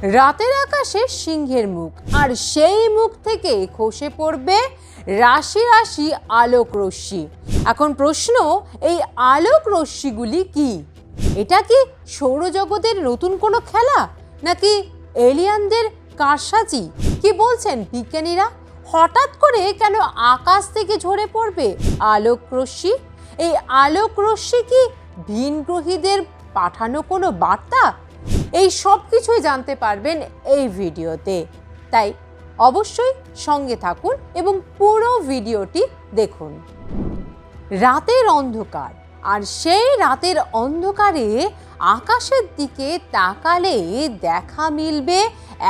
রাতের আকাশে সিংহের মুখ, আর সেই মুখ থেকে খসে পড়বে রাশি রাশি আলোক রশ্মি। এখন প্রশ্ন, এই আলোক রশ্মিগুলি কি? এটা কি সৌরজগতের নতুন কোনো খেলা, নাকি এলিয়ানদের কারসাজি? কি বলছেন বিজ্ঞানীরা? হঠাৎ করে কেন আকাশ থেকে ঝরে পড়বে আলোক রশ্মি? এই আলোক রশ্মি কি ভিনগ্রহীদের পাঠানো কোনো বার্তা? এই সব কিছুই জানতে পারবেন এই ভিডিওতে, তাই অবশ্যই সঙ্গে থাকুন এবং পুরো ভিডিওটি দেখুন। রাতের অন্ধকার, আর সেই রাতের অন্ধকারে আকাশের দিকে তাকালে দেখা মিলবে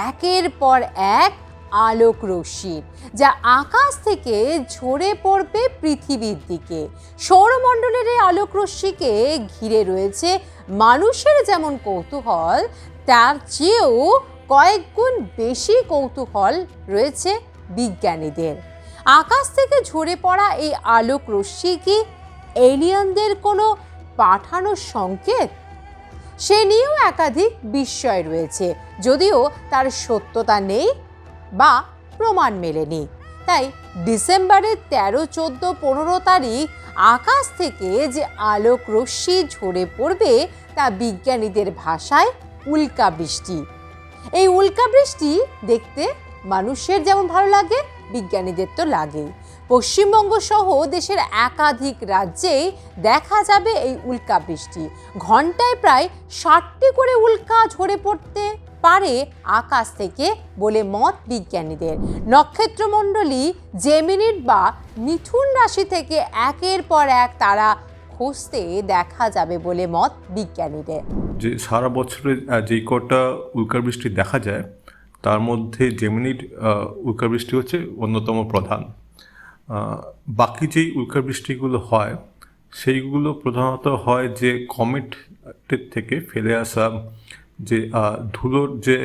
একের পর এক আলোক রশ্মি, যা আকাশ থেকে ঝরে পড়বে পৃথিবীর দিকে। সৌরমণ্ডলের এই আলোক রশ্মিকে ঘিরে রয়েছে মানুষের যেমন কৌতূহল, তার চেয়েও কয়েক গুণ বেশি কৌতূহল রয়েছে বিজ্ঞানীদের। আকাশ থেকে ঝরে পড়া এই আলোক রশ্মি কি এলিয়ানদের কোনো পাঠানো সংকেত? সে নিয়েও একাধিক বিস্ময় রয়েছে, যদিও তার সত্যতা নেই বা প্রমাণ মেলেনি। তাই ডিসেম্বরের 13, 14, 15 তারিখ আকাশ থেকে যে আলোক রশ্মি ঝরে পড়বে তা বিজ্ঞানীদের ভাষায় উল্কা বৃষ্টি। এই উল্কা বৃষ্টি দেখতে মানুষের যেমন ভালো লাগে, বিজ্ঞানীদের তো লাগেই। পশ্চিমবঙ্গ সহ দেশের একাধিক রাজ্যেই দেখা যাবে এই উল্কা বৃষ্টি। ঘন্টায় প্রায় 60টি করে উল্কা ঝরে পড়তে পারে আকাশ থেকে বলে মত বিজ্ঞানীদের। নক্ষত্রমণ্ডলী জেমিনিড বা মিথুন রাশি থেকে একের পর এক তারা খসতে দেখা যাবে বলে মত বিজ্ঞানীদের। যে সারা বছরে যেই কটা উল্কাবৃষ্টি দেখা যায় তার মধ্যে জেমিনিড উল্কাবৃষ্টি হচ্ছে অন্যতম প্রধান। বাকি যেই উল্কাবৃষ্টিগুলো হয় সেইগুলো প্রধানত হয় যে কমেটের থেকে ফেলে আসা যে ধুলোর যে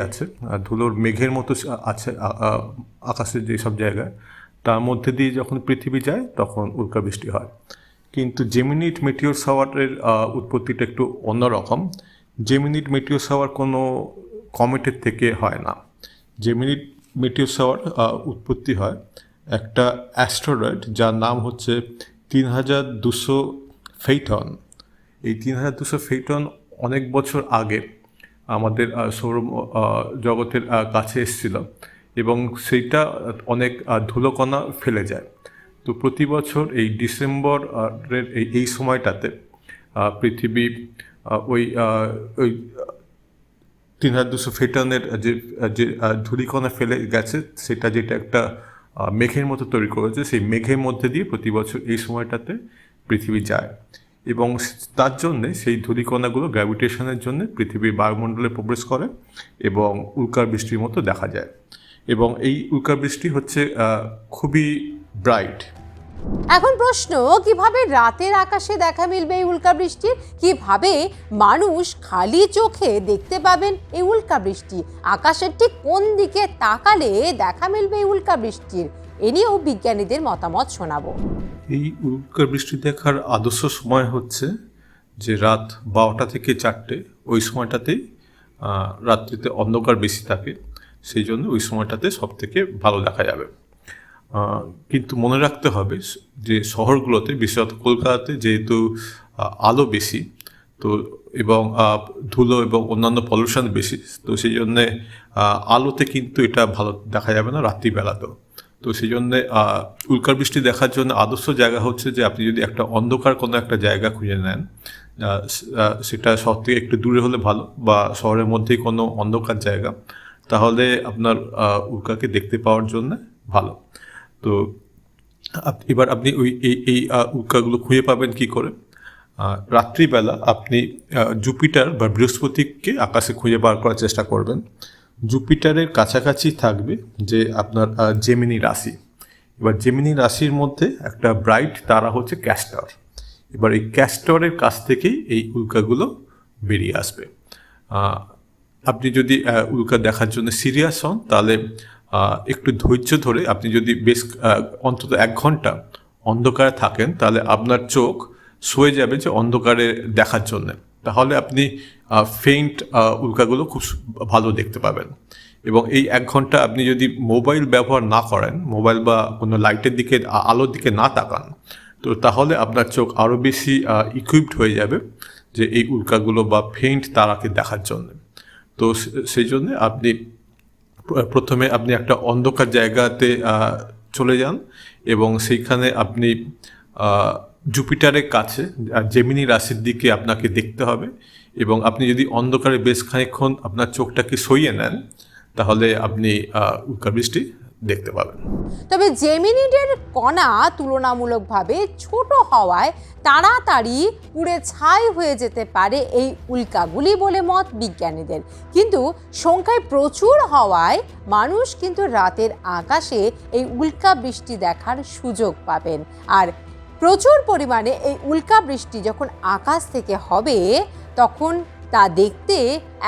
আছে, ধুলোর মেঘের মতো আছে আকাশের যেসব জায়গায়, তার মধ্যে দিয়ে যখন পৃথিবী যায় তখন উল্কাবৃষ্টি হয়। কিন্তু জেমিনিড মেটিওর শাওয়ারের উৎপত্তিটা একটু অন্যরকম। জেমিনিড মেটিওর শাওয়ার কোনো কমেটের থেকে হয় না। জেমিনিড মেটিওর শাওয়ার উৎপত্তি হয় একটা অ্যাস্টেরয়েড যার নাম হচ্ছে 3200 ফেইটন। এই 3200 ফেইটন অনেক বছর আগে আমাদের সৌর জগতের কাছে এসেছিল এবং সেইটা অনেক ধুলোকণা ফেলে যায়। তো প্রতি বছর এই ডিসেম্বরের এই সময়টাতে পৃথিবী ওই 3200 ফেটনের যে ধূলিকণা ফেলে গেছে সেটা, যেটা একটা মেঘের মতো তৈরি করেছে, সেই মেঘের মধ্যে দিয়ে প্রতি বছর এই সময়টাতে পৃথিবী যায় এবং তার জন্যে সেই ধূলিকণাগুলো গ্র্যাভিটেশনের জন্য পৃথিবীর বায়ুমণ্ডলে প্রবেশ করে এবং উল্কার বৃষ্টির মতো দেখা যায়। এবং এই উল্কা বৃষ্টি হচ্ছে খুবই ব্রাইট। এখন প্রশ্ন, কিভাবে রাতের আকাশে দেখা মিলবে এই উল্কা বৃষ্টির? কিভাবে মানুষ খালি চোখে দেখতে পাবেন এই উল্কা বৃষ্টি? আকাশের ঠিক কোন দিকে তাকালে দেখা মিলবে এই উল্কা বৃষ্টির? এ নিয়েও বিজ্ঞানীদের মতামত শোনাবো। এই উল্কা বৃষ্টি দেখার আদর্শ সময় হচ্ছে যে রাত 12টা থেকে 4টে। ওই সময়টাতেই রাত্রিতে অন্ধকার বেশি থাকে, সেই জন্য ওই সময়টাতে সব থেকে ভালো দেখা যাবে। কিন্তু মনে রাখতে হবে যে শহরগুলোতে, বিশেষত কলকাতাতে যেহেতু আলো বেশি তো এবং ধুলো এবং অন্যান্য পলিউশন বেশি, তো সেই জন্যে আলোতে কিন্তু এটা ভালো দেখা যাবে না রাত্রিবেলাতেও। তো সেই জন্যে উল্কার বৃষ্টি দেখার জন্য আদর্শ জায়গা হচ্ছে যে আপনি যদি একটা অন্ধকার কোনো একটা জায়গা খুঁজে নেন, সেটা শহর থেকে একটু দূরে হলে ভালো, বা শহরের মধ্যেই কোনো অন্ধকার জায়গা, তাহলে আপনার উল্কাকে দেখতে পাওয়ার জন্য ভালো। তো এবার আপনি এই উল্কাগুলো খুঁজে পাবেন কি করে? রাত্রিবেলা আপনি জুপিটার বা বৃহস্পতিকে আকাশে খুঁজে বার করার চেষ্টা করবেন। জুপিটারের কাছাকাছি থাকবে যে আপনার জেমিনি রাশি। এবার জেমিনি রাশির মধ্যে একটা ব্রাইট তারা হচ্ছে ক্যাস্টর। এবার এই ক্যাস্টরের কাছ থেকেই এই উল্কাগুলো বেরিয়ে আসবে। আপনি যদি উল্কা দেখার জন্য সিরিয়াস হন তাহলে একটু ধৈর্য ধরে আপনি যদি বেশ অন্তত 1 ঘন্টা অন্ধকারে থাকেন, তাহলে আপনার চোখ সয়ে যাবে যে অন্ধকারে দেখার জন্য। তাহলে আপনি ফেইন্ট উল্কাগুলো খুব ভালো দেখতে পাবেন। এবং এই 1 ঘন্টা আপনি যদি মোবাইল ব্যবহার না করেন, মোবাইল বা কোনো লাইটের দিকে আলোর দিকে না তাকান, তো তাহলে আপনার চোখ আরও বেশি ইকুইপড হয়ে যাবে যে এই উল্কাগুলো বা ফেইন্ট তারাকে দেখার জন্য। তো সেই জন্য আপনি প্রথমে আপনি একটা অন্ধকার জায়গাতে চলে যান এবং সেইখানে আপনি জুপিটারের কাছে জেমিনি রাশির দিকে আপনাকে দেখতে হবে। এবং আপনি যদি অন্ধকারে বেশ খানিকক্ষণ আপনার চোখটাকে সইয়ে নেন, তাহলে আপনি উল্কাবৃষ্টি দেখতে পাবেন। তবে জেমিনিডের কণা তুলনামূলকভাবে ছোট হওয়ায় তাড়াতাড়ি পুড়ে ছাই হয়ে যেতে পারে এই উল্কাগুলি বলে মত বিজ্ঞানীদের। কিন্তু সংখ্যায় প্রচুর হওয়ায় মানুষ কিন্তু রাতের আকাশে এই উল্কা বৃষ্টি দেখার সুযোগ পাবেন। আর প্রচুর পরিমাণে এই উল্কা বৃষ্টি যখন আকাশ থেকে হবে, তখন তা দেখতে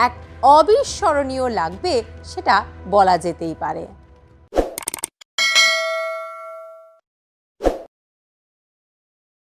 এক অবিস্মরণীয় লাগবে, সেটা বলা যেতেই পারে।